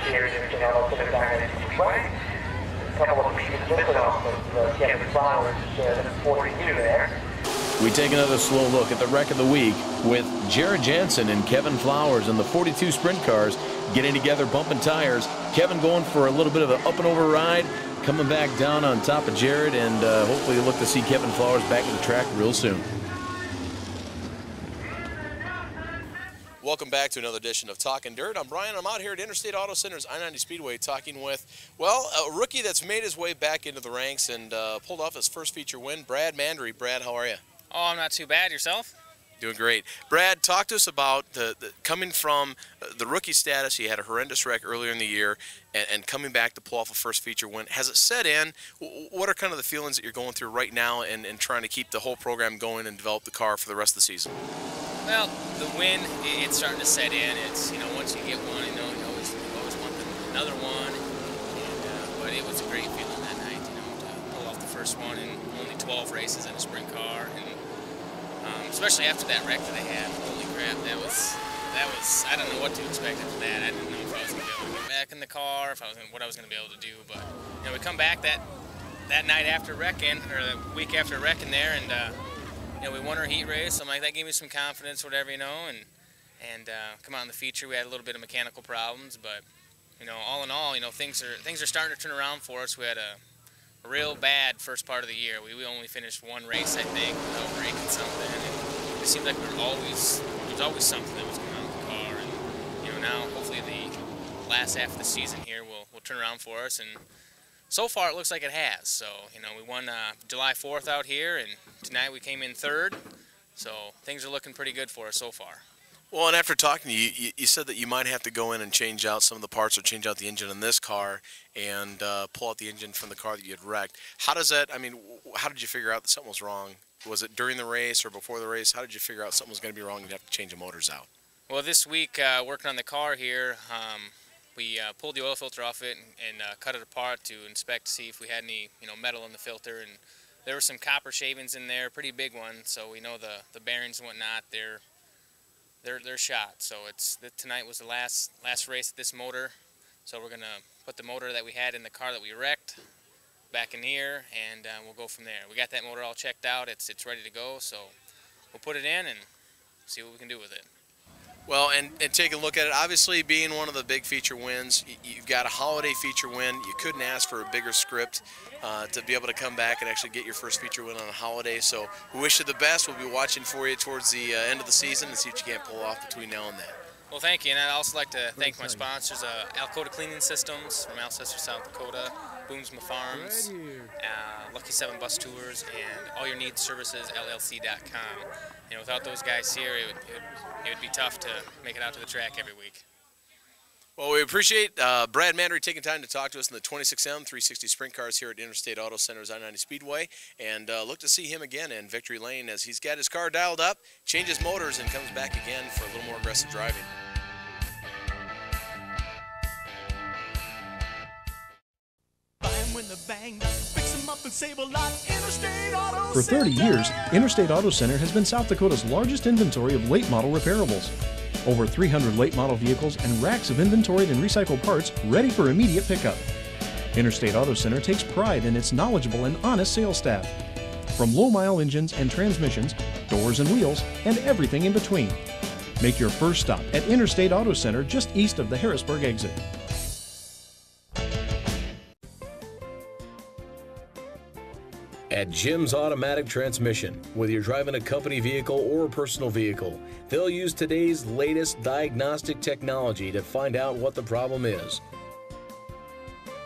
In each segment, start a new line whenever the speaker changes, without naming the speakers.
here in the Auto Center down at Speedway. A couple of pieces missing off of Kevin Flowers' 42 there.
We take another slow look at the wreck of the week with Jared Jansen and Kevin Flowers in the 42 sprint cars getting together, bumping tires. Kevin going for a little bit of an up and over ride, coming back down on top of Jared, and hopefully look to see Kevin Flowers back to the track real soon. Welcome back to another edition of Talking Dirt. I'm Brian. I'm out here at Interstate Auto Center's I-90 Speedway talking with, well, a rookie that's made his way back into the ranks and pulled off his first feature win, Brad Mandery. Brad, how are you?
Oh, I'm not too bad. Yourself?
Doing great. Brad, talk to us about the coming from the rookie status. You had a horrendous wreck earlier in the year and coming back to pull off a first feature win. Has it set in? What are kind of the feelings that you're going through right now and trying to keep the whole program going and develop the car for the rest of the season?
Well, the win, it's starting to set in. It's, you know, once you get one, you know, you always want another one. And, but it was a great feeling that night, you know, to pull off the first one in only 12 races in a sprint car. And especially after that wreck that they had. Holy crap, that was, I don't know what to expect after that. I didn't know if I was going to be able to get back in the car, what I was going to be able to do. But, you know, we come back that night after wrecking, or the week after wrecking there, and, you know, we won our heat race. So I'm like, that gave me some confidence, whatever, you know, and come out in the feature. We had a little bit of mechanical problems, but, you know, all in all, you know, things are starting to turn around for us. We had a real bad first part of the year. We only finished one race, I think, without breaking something. And it seemed like there was always something that was going on with the car. And, you know, now hopefully the last half of the season here will turn around for us. And so far it looks like it has. So, you know, we won July 4th out here, and tonight we came in third. So things are looking pretty good for us so far.
Well, and after talking to you, you said that you might have to go in and change out some of the parts or change out the engine in this car and pull out the engine from the car that you had wrecked. How does that, I mean, how did you figure out that something was wrong? Was it during the race or before the race? How did you figure out something was going to be wrong and you'd have to change the motors out?
Well, this week, working on the car here, we pulled the oil filter off it and cut it apart to inspect to see if we had any, you know, metal in the filter. And there were some copper shavings in there, pretty big ones, so we know the bearings and whatnot, they're shot. So tonight was the last race of this motor. So we're gonna put the motor that we had in the car that we wrecked back in here, and we'll go from there. We got that motor all checked out. It's ready to go. So we'll put it in and see what we can do with it.
Well, and take a look at it. Obviously, being one of the big feature wins, you've got a holiday feature win. You couldn't ask for a bigger script to be able to come back and actually get your first feature win on a holiday. So we wish you the best. We'll be watching for you towards the end of the season and see what you can't pull off between now and then.
Well, thank you. And I'd also like to thank my sponsors, Alcoda Cleaning Systems from Alcester, South Dakota, Boomsma Farms, Lucky 7 Bus Tours, and All Your Needs Services, LLC.com. You know, without those guys here, it would be tough to make it out to the track every week.
Well, we appreciate Brad Mandery taking time to talk to us in the 26M 360 Sprint Cars here at Interstate Auto Center's I-90 Speedway, and look to see him again in Victory Lane as he's got his car dialed up, changes motors, and comes back again for a little more aggressive driving.
For 30 years, Interstate Auto Center has been South Dakota's largest inventory of late model reparables. Over 300 late model vehicles and racks of inventoried and recycled parts ready for immediate pickup. Interstate Auto Center takes pride in its knowledgeable and honest sales staff. From low-mile engines and transmissions, doors and wheels, and everything in between. Make your first stop at Interstate Auto Center just east of the Harrisburg exit.
At Jim's Automatic Transmission, whether you're driving a company vehicle or a personal vehicle, they'll use today's latest diagnostic technology to find out what the problem is.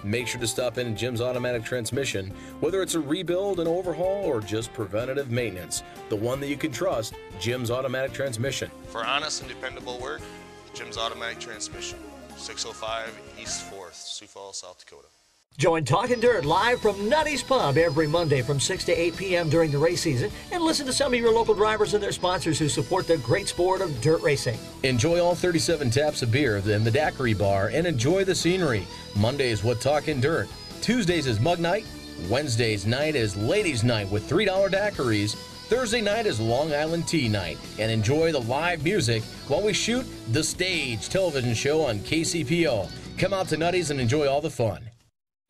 Make sure to stop in at Jim's Automatic Transmission, whether it's a rebuild, an overhaul, or just preventative maintenance. The one that you can trust, Jim's Automatic Transmission.
For honest and dependable work, Jim's Automatic Transmission, 605 East 4th, Sioux Falls, South Dakota.
Join Talkin' Dirt live from Nutty's Pub every Monday from 6 to 8 p.m. during the race season, and listen to some of your local drivers and their sponsors who support the great sport of dirt racing.
Enjoy all 37 taps of beer in the daiquiri bar and enjoy the scenery. Mondays with Talkin' Dirt. Tuesdays is Mug Night. Wednesdays night is Ladies Night with $3 daiquiris. Thursday night is Long Island Tea Night. And enjoy the live music while we shoot The Stage television show on KCPO. Come out to Nutty's and enjoy all the fun.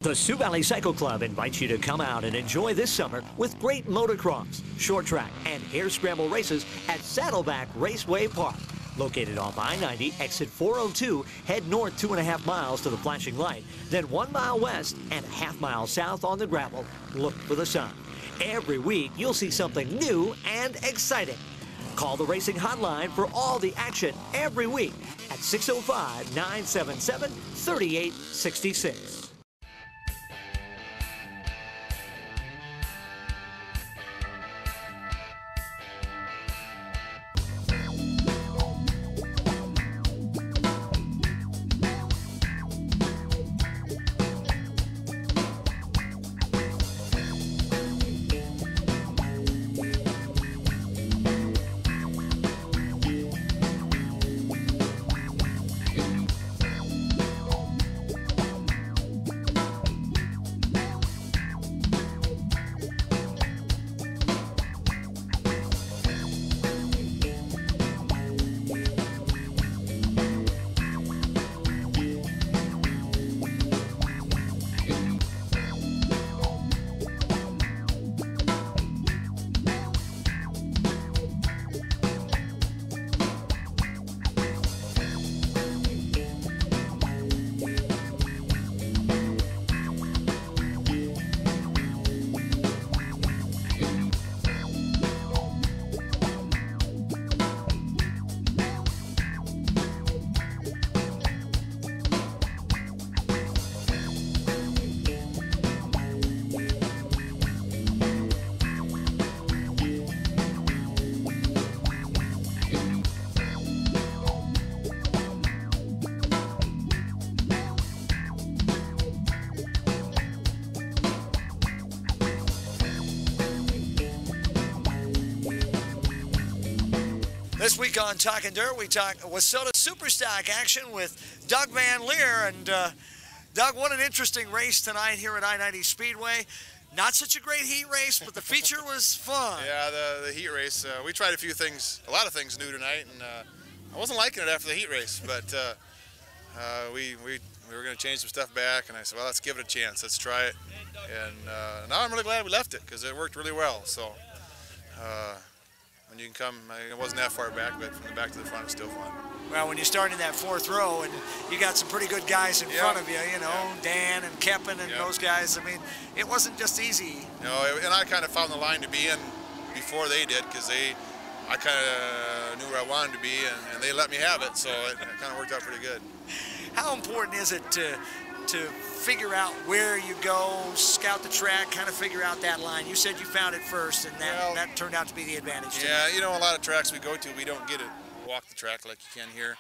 The Sioux Valley Cycle Club invites you to come out and enjoy this summer with great motocross, short track, and hare scramble races at Saddleback Raceway Park. Located off I-90, exit 402, head north 2.5 miles to the flashing light, then 1 mile west and a ½ mile south on the gravel. Look for the sun. Every week, you'll see something new and exciting. Call the racing hotline for all the action every week at 605-977-3866.
This week on Talking Dirt, we talk Wissota Superstock action with Doug Van Liere. And Doug, what an interesting race tonight here at I-90 Speedway. Not such a great heat race, but the feature was fun.
Yeah, the heat race. We tried a lot of things new tonight, and I wasn't liking it after the heat race, but we were going to change some stuff back, and I said, well, let's give it a chance. Let's try it. And now I'm really glad we left it because it worked really well. So when you can come, it wasn't that far back, but from the back to the front, it's still fun.
Well, when you start in that fourth row and you got some pretty good guys in front of you, you know, Dan and Keppen and those guys, I mean, it wasn't just easy.
No, and I kind of found the line to be in before they did because I kind of knew where I wanted to be, and they let me have it, so it kind of worked out pretty good.
How important is it to figure out where you go, scout the track, kind of figure out that line? You said you found it first, and that turned out to be the advantage.
Yeah, you know, a lot of tracks we go to, we don't get to walk the track like you can here.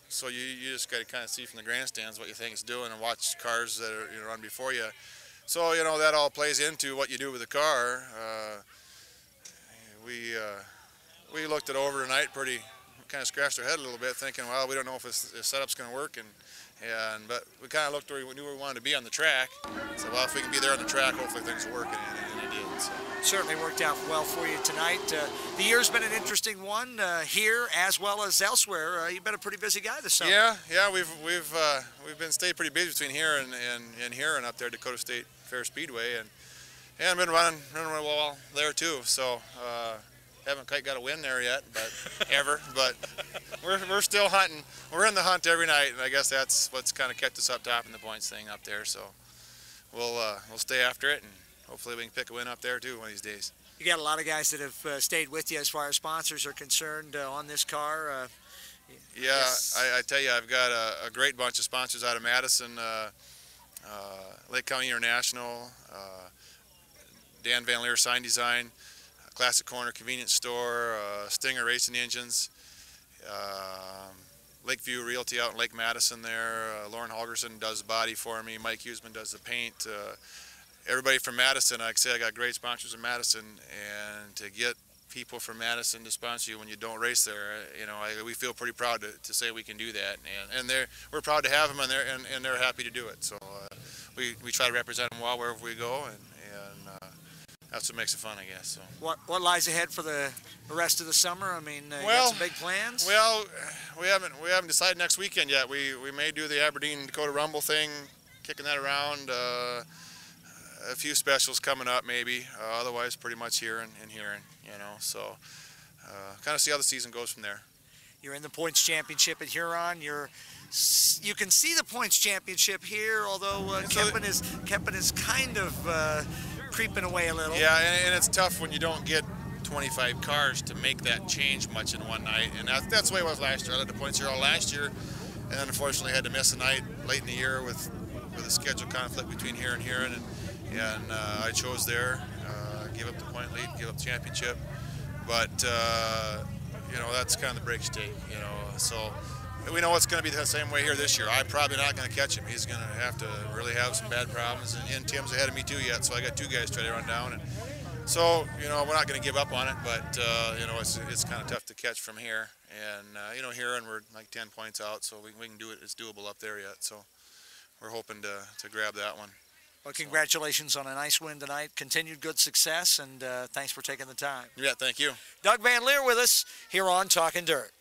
So you just got to kind of see from the grandstands what you think it's doing and watch cars that are run before you. So, you know, that all plays into what you do with the car. We looked it over tonight, kind of scratched our head a little bit, thinking, well, we don't know if the setup's going to work, but we kind of looked where we knew where we wanted to be on the track. So, well, if we can be there on the track, hopefully things will work, and it did. So.
Certainly worked out well for you tonight. The year's been an interesting one here as well as elsewhere. You've been a pretty busy guy this summer.
Yeah, we've stayed pretty busy between here and here and up there, Dakota State Fair Speedway, and been running well there too. So. Haven't quite got a win there yet, but we're still hunting. We're in the hunt every night, and I guess that's what's kind of kept us up top in the points thing up there. So we'll stay after it, and hopefully we can pick a win up there too one of these days.
You got a lot of guys that have stayed with you as far as sponsors are concerned on this car.
I tell you, I've got a great bunch of sponsors out of Madison, Lake County International, Dan Van Liere Sign Design, Classic Corner Convenience Store, Stinger Racing Engines, Lakeview Realty out in Lake Madison there. Lauren Holgerson does the body for me. Mike Huseman does the paint. Everybody from Madison, like I say, I got great sponsors in Madison, and to get people from Madison to sponsor you when you don't race there, you know, we feel pretty proud to say we can do that, and we're proud to have them, and they're happy to do it. So we try to represent them well wherever we go, and that's what makes it fun, I guess. So.
What lies ahead for the rest of the summer? I mean, you got some big plans?
Well, we haven't decided next weekend yet. We may do the Aberdeen Dakota Rumble thing, kicking that around. A few specials coming up maybe. Otherwise, pretty much here and here, you know. So, kind of see how the season goes from there.
You're in the points championship at Huron. You can see the points championship here, although Kempen is kind of creeping away a little.
Yeah, and it's tough when you don't get 25 cars to make that change much in one night, and that's the way it was last year. I led the points here all last year, and then unfortunately had to miss a night late in the year with a schedule conflict between here and Huron, and I chose there, give up the point lead, give up the championship, but you know, that's kind of the break you take, you know. So we know it's going to be the same way here this year. I'm probably not going to catch him. He's going to have to really have some bad problems, and Tim's ahead of me too yet, so I got 2 guys trying to run down. And so, you know, we're not going to give up on it, but you know, it's kind of tough to catch from here. And you know, here and we're like 10 points out, so we can do it. It's doable up there yet. So we're hoping to grab that one.
Well, congratulations on a nice win tonight. Continued good success, and thanks for taking the time.
Yeah, thank you.
Doug Van Liere with us here on Talking Dirt.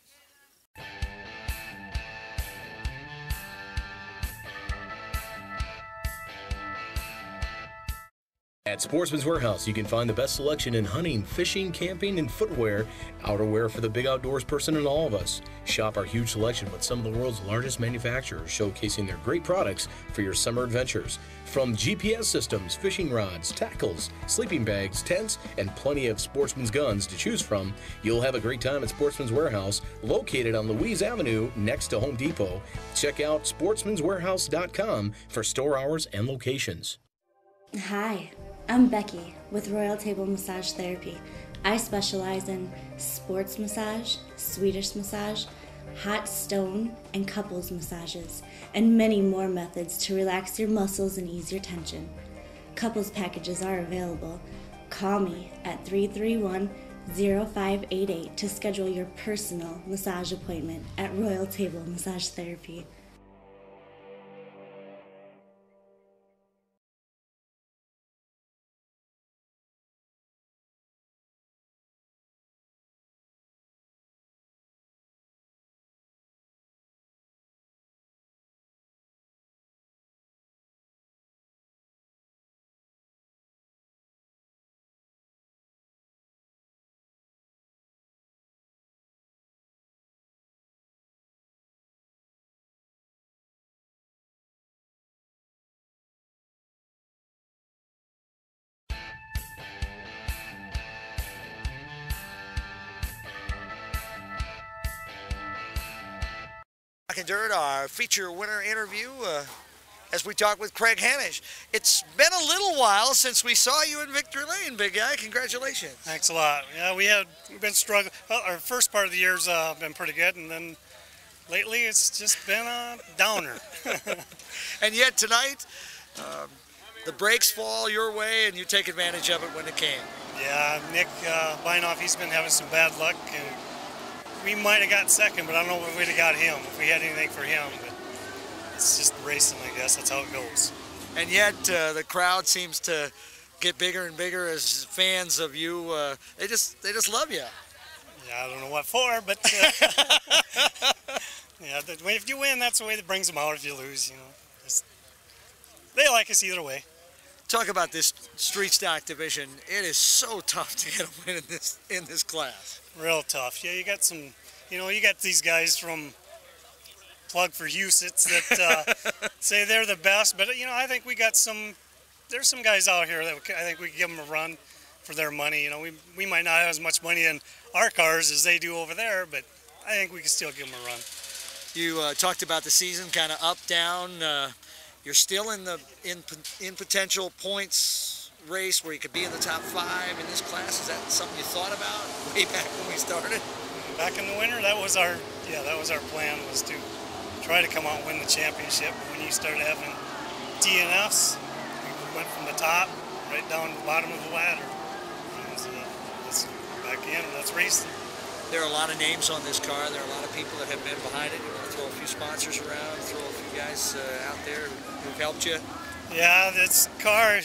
At Sportsman's Warehouse, you can find the best selection in hunting, fishing, camping, and footwear, outerwear for the big outdoors person and all of us. Shop our huge selection with some of the world's largest manufacturers, showcasing their great products for your summer adventures. From GPS systems, fishing rods, tackles, sleeping bags, tents, and plenty of Sportsman's guns to choose from, you'll have a great time at Sportsman's Warehouse, located on Louise Avenue next to Home Depot. Check out sportsmanswarehouse.com for store hours and locations.
Hi, I'm Becky with Royal Table Massage Therapy. I specialize in sports massage, Swedish massage, hot stone, and couples massages, and many more methods to relax your muscles and ease your tension. Couples packages are available. Call me at 331-0588 to schedule your personal massage appointment at Royal Table Massage Therapy.
Talking Dirt, our feature winner interview, as we talk with Craig Hanisch. It's been a little while since we saw you in Victory Lane, big guy. Congratulations.
Thanks a lot. Yeah, we've been struggling. Well, our first part of the year's been pretty good, and then lately it's just been a downer.
And yet tonight, the brakes fall your way, and you take advantage of it when it can.
Yeah, Nick Beinoff, he's been having some bad luck, and we might have got second, but I don't know if we'd have got him, if we had anything for him. But it's just racing, I guess. That's how it goes.
And yet the crowd seems to get bigger and bigger as fans of you. They just love you.
Yeah, I don't know what for, but yeah, if you win, that's the way that brings them out. If you lose, you know, they like us either way.
Talk about this street stock division. It is so tough to get a win in this class.
Real tough. Yeah, you got some, you know, you got these guys from Plug for Husitz that say they're the best, but you know, I think we got there's some guys out here that I think we can give them a run for their money. You know, we might not have as much money in our cars as they do over there, but I think we can still give them a run.
You talked about the season, kind of up, down. You're still in potential points race where you could be in the top 5 in this class. Is that something you thought about way back when we started?
Back in the winter, that was our plan, was to try to come out and win the championship. When you started having DNFs, we went from the top right down to the bottom of the ladder. And let's back in, let's race.
There are a lot of names on this car. There are a lot of people that have been behind it. You want to throw a few sponsors around, throw a few guys out there who've helped you?
Yeah, this car,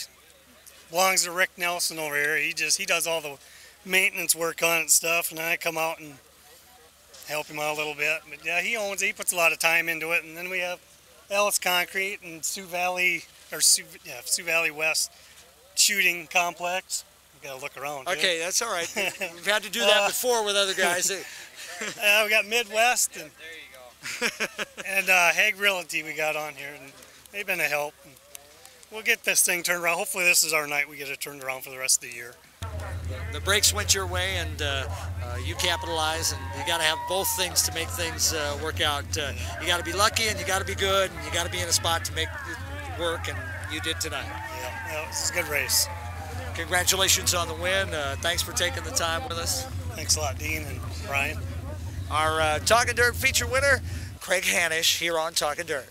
belongs to Rick Nelson over here. He does all the maintenance work on it and stuff, and I come out and help him out a little bit. But yeah, he owns it. He puts a lot of time into it. And then we have Ellis Concrete and Sioux Valley West Shooting Complex. We gotta look around.
Okay, that's all right. We've had to do that before with other guys.
We got Midwest and and Hague Realty we got on here, and they've been a help. And we'll get this thing turned around. Hopefully this is our night. We get it turned around for the rest of the year.
The breaks went your way, and you capitalize, and you got to have both things to make things work out. You got to be lucky, and you got to be good, and you got to be in a spot to make it work, and you did tonight.
Yeah, this is a good race.
Congratulations on the win. Thanks for taking the time with us.
Thanks a lot, Dean and Brian.
Our Talking Dirt feature winner, Craig Hanisch, here on Talking Dirt.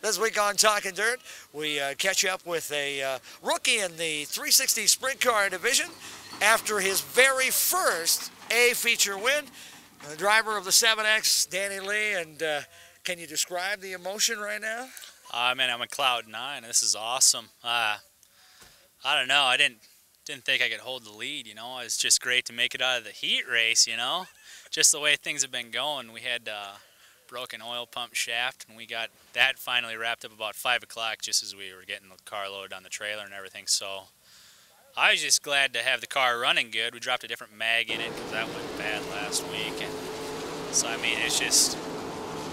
This week on Talking Dirt, we catch up with a rookie in the 360 Sprint Car Division after his very first A feature win. The driver of the 7X, Danny Lee, and can you describe the emotion right now?
Man, I'm on cloud 9. This is awesome. I don't know. I didn't think I could hold the lead. You know, it's just great to make it out of the heat race. You know, just the way things have been going. We had broken oil pump shaft, and we got that finally wrapped up about 5 o'clock, just as we were getting the car loaded on the trailer and everything. So I was just glad to have the car running good. We dropped a different mag in it because that went bad last week, and so I mean, it's just,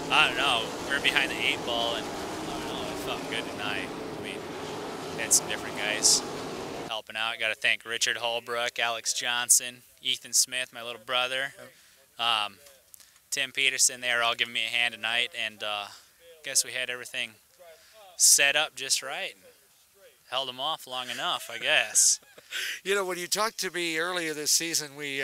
I don't know. We were behind the 8 ball, and I don't know, it felt good tonight. I mean, we had some different guys helping out. Got to thank Richard Holbrook, Alex Johnson, Ethan Smith, my little brother, Tim Peterson. They were all giving me a hand tonight, and guess we had everything set up just right. Held them off long enough, I guess.
You know, when you talked to me earlier this season, we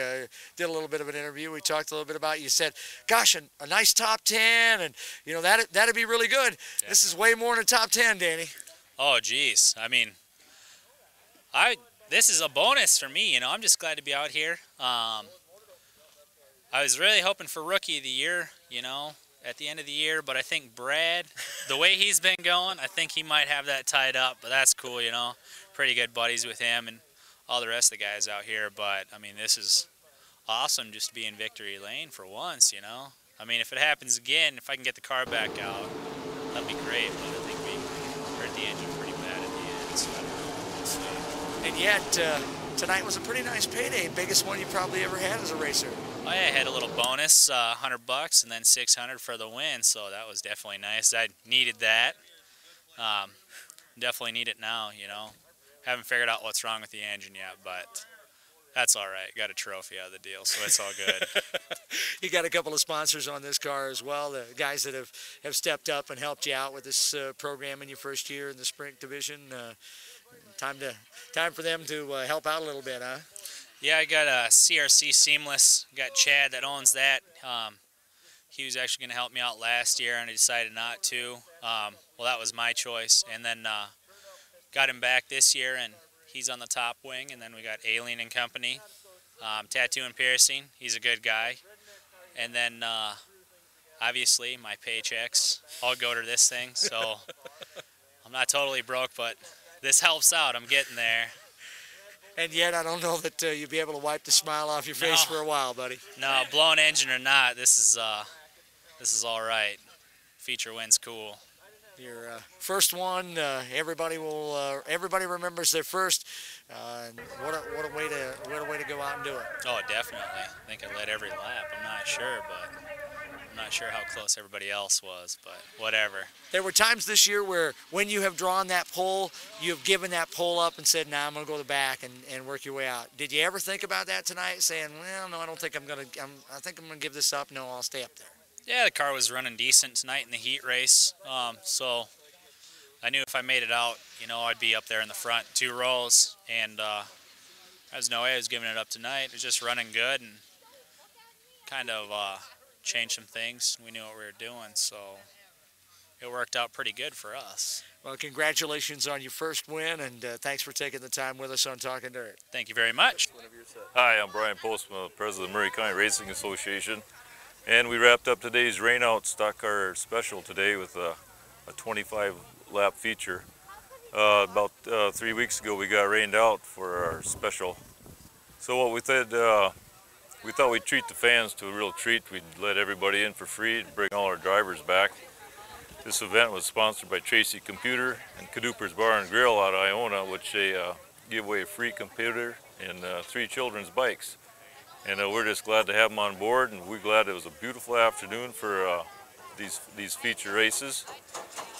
did a little bit of an interview. We talked a little bit about, you said, gosh, a nice top 10, and, you know, that'd be really good. Yeah. This is way more than a top 10, Danny.
Oh, geez. I mean, this is a bonus for me, you know. I'm just glad to be out here. I was really hoping for Rookie of the Year, you know, at the end of the year, but I think Brad, the way he's been going, I think he might have that tied up, but that's cool, you know. Pretty good buddies with him and all the rest of the guys out here, but, I mean, this is awesome just to be in victory lane for once, you know. I mean, if it happens again, if I can get the car back out, that'd be great, but I think we hurt the engine pretty bad at the end, so I don't know. We'll see.
And yet, tonight was a pretty nice payday, biggest one you probably ever had as a racer.
Oh yeah, I had a little bonus, $100 and then $600 for the win, so that was definitely nice. I needed that. Definitely need it now, you know. Haven't figured out what's wrong with the engine yet, but that's all right. Got a trophy out of the deal, so it's all good.
You got a couple of sponsors on this car as well, the guys that have stepped up and helped you out with this program in your first year in the Sprint Division. Time for them to help out a little bit, huh?
Yeah, I got a CRC Seamless. Got Chad that owns that. He was actually going to help me out last year, and I decided not to. Well, that was my choice. And then got him back this year, and he's on the top wing. And then we got Alien and Company, Tattoo and Piercing. He's a good guy. And then, obviously, my paychecks all go to this thing. So I'm not totally broke, but this helps out. I'm getting there.
And yet, I don't know that you'll be able to wipe the smile off your face for a while, buddy.
No, blown engine or not, this is all right. Feature win's cool.
Your first one, everybody remembers their first. What a way to go out and do it.
Oh, definitely. I think I led every lap. I'm not sure, but I'm not sure how close everybody else was, but whatever.
There were times this year where when you have drawn that pole, you've given that pole up and said, nah, I'm going to go to the back and work your way out. Did you ever think about that tonight, saying, well, no, I think I'm going to give this up. No, I'll stay up there.
Yeah, the car was running decent tonight in the heat race, so I knew if I made it out, you know, I'd be up there in the front 2 rows, and there was no way I was giving it up tonight. It was just running good and kind of changed some things. We knew what we were doing, so it worked out pretty good for us.
Well, congratulations on your first win, and thanks for taking the time with us on Talking Dirt.
Thank you very much.
Hi, I'm Brian Postma, President of the Murray County Racing Association, and we wrapped up today's rain-out stock car special today with a 25-lap feature. About 3 weeks ago, we got rained out for our special. So what we did, we thought we'd treat the fans to a real treat. We'd let everybody in for free and bring all our drivers back. This event was sponsored by Tracy Computer and Caduper's Bar and Grill out of Iona, which they give away a free computer and 3 children's bikes. And we're just glad to have them on board, and we're glad it was a beautiful afternoon for these feature races.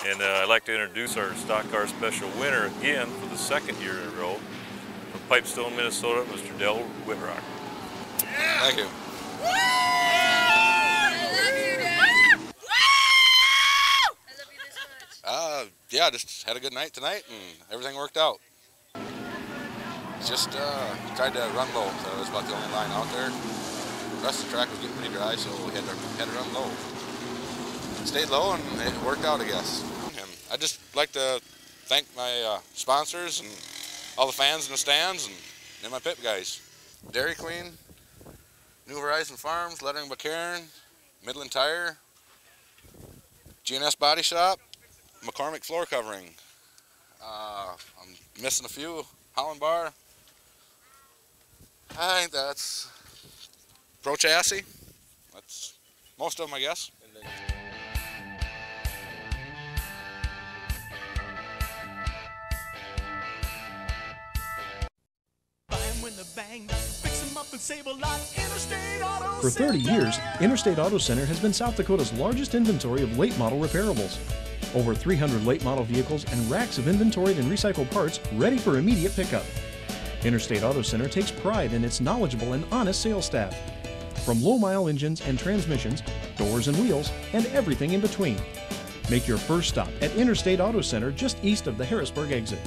And I'd like to introduce our Stock Car Special winner again for the 2nd year in a row, from Pipestone, Minnesota, Mr. Del Wittrock.
Thank you. Yeah, just had a good night tonight, and everything worked out. Just tried to run low, so it was about the only line out there. The rest of the track was getting pretty dry, so we had to run low. Stayed low, and it worked out, I guess. And I'd just like to thank my sponsors and all the fans in the stands and my pit guys. Dairy Queen, New Horizon Farms, Lettering McCarran, Midland Tire, G&S Body Shop, McCormick Floor Covering. I'm missing a few. Holland Bar. I think that's Pro Chassis. That's most of them, I guess.
For 30 years, Interstate Auto Center has been South Dakota's largest inventory of late model repairables. Over 300 late model vehicles and racks of inventoried and recycled parts ready for immediate pickup. Interstate Auto Center takes pride in its knowledgeable and honest sales staff. From low-mile engines and transmissions, doors and wheels, and everything in between. Make your first stop at Interstate Auto Center just east of the Harrisburg exit.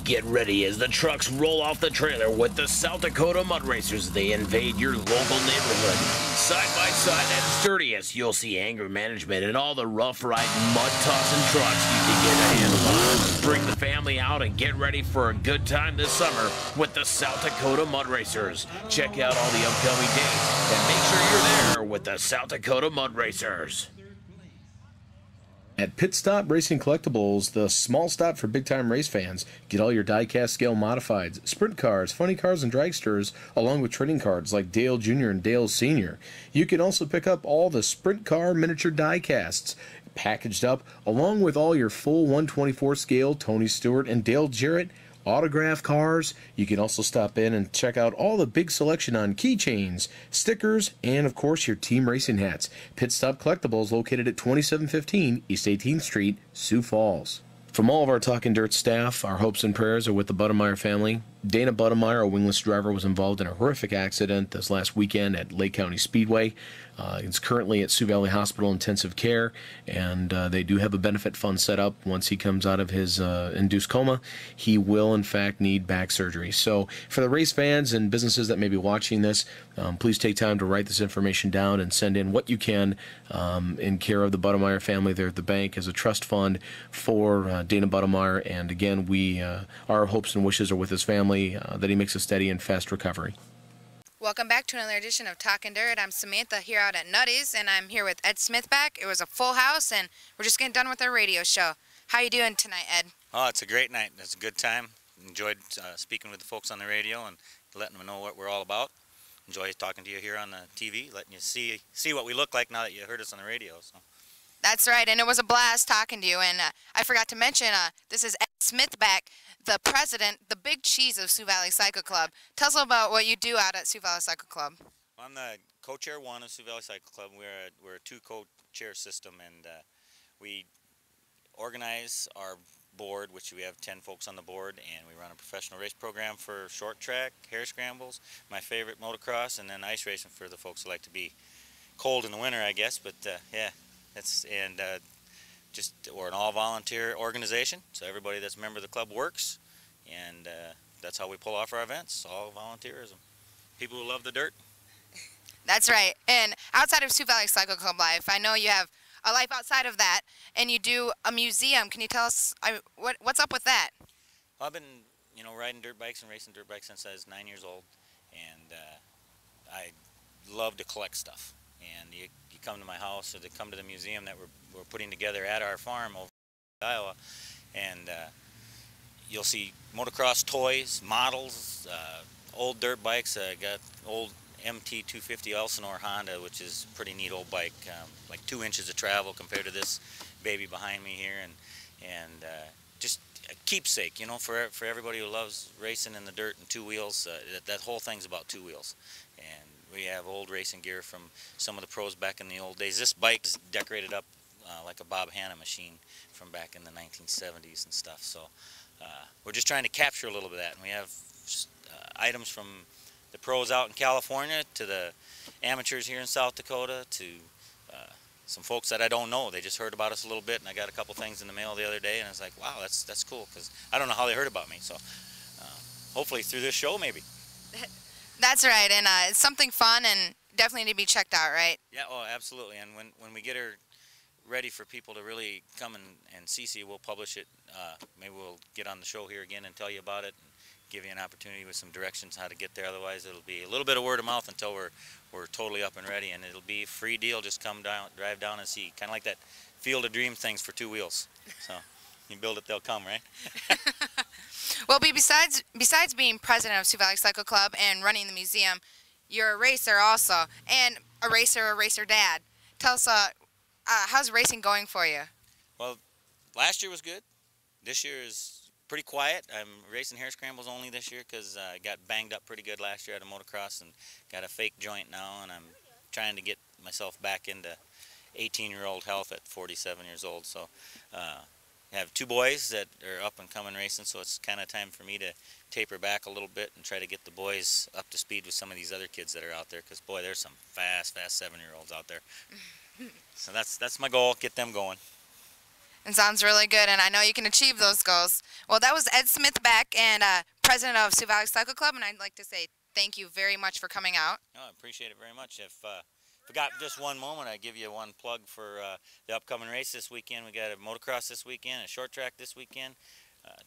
Get ready as the trucks roll off the trailer with the South Dakota Mud Racers as they invade your local neighborhood. Side by side and sturdiest, you'll see anger management and all the rough-riding, mud-tossing trucks you can get a handle on. Bring the family out and get ready for a good time this summer with the South Dakota Mud Racers. Check out all the upcoming dates and make sure you're there with the South Dakota Mud Racers.
At Pit Stop Racing Collectibles, the small stop for big-time race fans, get all your die-cast scale modifieds, sprint cars, funny cars, and dragsters, along with trading cards like Dale Jr. and Dale Sr. You can also pick up all the sprint car miniature die-casts, packaged up, along with all your full 124 scale Tony Stewart and Dale Jarrett autograph cars. You can also stop in and check out all the big selection on keychains, stickers, and of course your team racing hats. Pit Stop Collectibles located at 2715 East 18th Street, Sioux Falls. From all of our Talking Dirt staff, our hopes and prayers are with the Budemeyer family. Dana Budemeyer, a wingless driver, was involved in a horrific accident this last weekend at Lake County Speedway. He's currently at Sioux Valley Hospital Intensive Care, and they do have a benefit fund set up. Once he comes out of his induced coma, he will, in fact, need back surgery. So for the race fans and businesses that may be watching this, please take time to write this information down and send in what you can in care of the Budemeyer family there at the bank as a trust fund for Dana Budemeyer. And again, our hopes and wishes are with his family that he makes a steady and fast recovery.
Welcome back to another edition of Talkin' Dirt. I'm Samantha here out at Nutty's, and I'm here with Ed Smithback. It was a full house, and we're just getting done with our radio show. How you doing tonight, Ed?
Oh, it's a great night. It's a good time. Enjoyed speaking with the folks on the radio and letting them know what we're all about. Enjoy talking to you here on the TV, letting you see what we look like now that you heard us on the radio. So.
That's right, and it was a blast talking to you. And I forgot to mention, this is Ed Smithback, the president, the big cheese of Sioux Valley Cycle Club. Tell us about what you do out at Sioux Valley Cycle Club.
I'm the co-chair one of Sioux Valley Cycle Club. We're a two-co-chair system, and we organize our board, which we have 10 folks on the board, and we run a professional race program for short track, hare scrambles, my favorite motocross, and then ice racing for the folks who like to be cold in the winter, I guess. But yeah, we're an all-volunteer organization, so everybody that's a member of the club works, and that's how we pull off our events, all volunteerism. People who love the dirt.
That's right. And outside of Sioux Valley Cycle Club life, I know you have a life outside of that, and you do a museum. Can you tell us what's up with that?
Well, I've been, riding dirt bikes and racing dirt bikes since I was 9 years old, and I love to collect stuff. And you come to my house or they come to the museum that we're putting together at our farm over in Iowa, and you'll see motocross toys, models, old dirt bikes. Got old MT250 Elsinore Honda, which is a pretty neat old bike, like 2 inches of travel compared to this baby behind me here, and just a keepsake, you know, for everybody who loves racing in the dirt and 2 wheels. That whole thing's about 2 wheels, and we have old racing gear from some of the pros back in the old days. This bike is decorated up like a Bob Hanna machine from back in the 1970s and stuff. So we're just trying to capture a little bit of that, and we have items from the pros out in California to the amateurs here in South Dakota to some folks that I don't know. They just heard about us a little bit, and I got a couple things in the mail the other day, and I was like, wow, that's cool, because I don't know how they heard about me. So hopefully through this show, maybe.
That's right, and it's something fun and definitely need to be checked out, right?
Yeah, oh, absolutely. And when we get her ready for people to really come and see, we'll publish it. Maybe we'll get on the show here again and tell you about it, and give you an opportunity with some directions how to get there. Otherwise, it'll be a little bit of word of mouth until we're totally up and ready, and it'll be a free deal. Just come down, drive down and see. Kind of like that Field of Dreams things for 2 wheels. So you build it, they'll come, right?
Well, besides being president of Sioux Valley Cycle Club and running the museum, you're a racer also, and a racer dad. Tell us, how's racing going for you?
Well, last year was good. This year is pretty quiet. I'm racing hare scrambles only this year because I got banged up pretty good last year at a motocross and got a fake joint now, and I'm trying to get myself back into 18-year-old health at 47 years old. So I have 2 boys that are up and coming racing, so it's kind of time for me to taper back a little bit and try to get the boys up to speed with some of these other kids that are out there, because boy, there's some fast 7-year-olds out there. So that's my goal, get them going.
It sounds really good, and I know you can achieve those goals. Well, that was Ed Smithback, and president of Sioux Valley Cycle Club, and I'd like to say thank you very much for coming out.
No, I appreciate it very much. If we got just one moment, I'd give you one plug for the upcoming race this weekend. We got a motocross this weekend, a short track this weekend,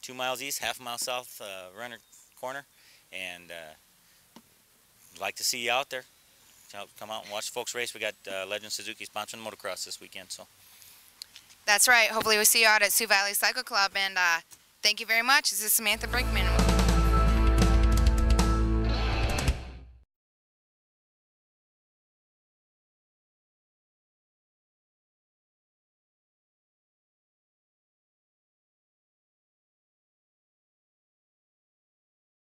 2 miles east, half a mile south, Runner Corner, and I'd like to see you out there. Come out and watch folks race. We got Legend Suzuki sponsoring motocross this weekend. So.
That's right. Hopefully we'll see you out at Sioux Valley Cycle Club, and thank you very much. This is Samantha Brinkman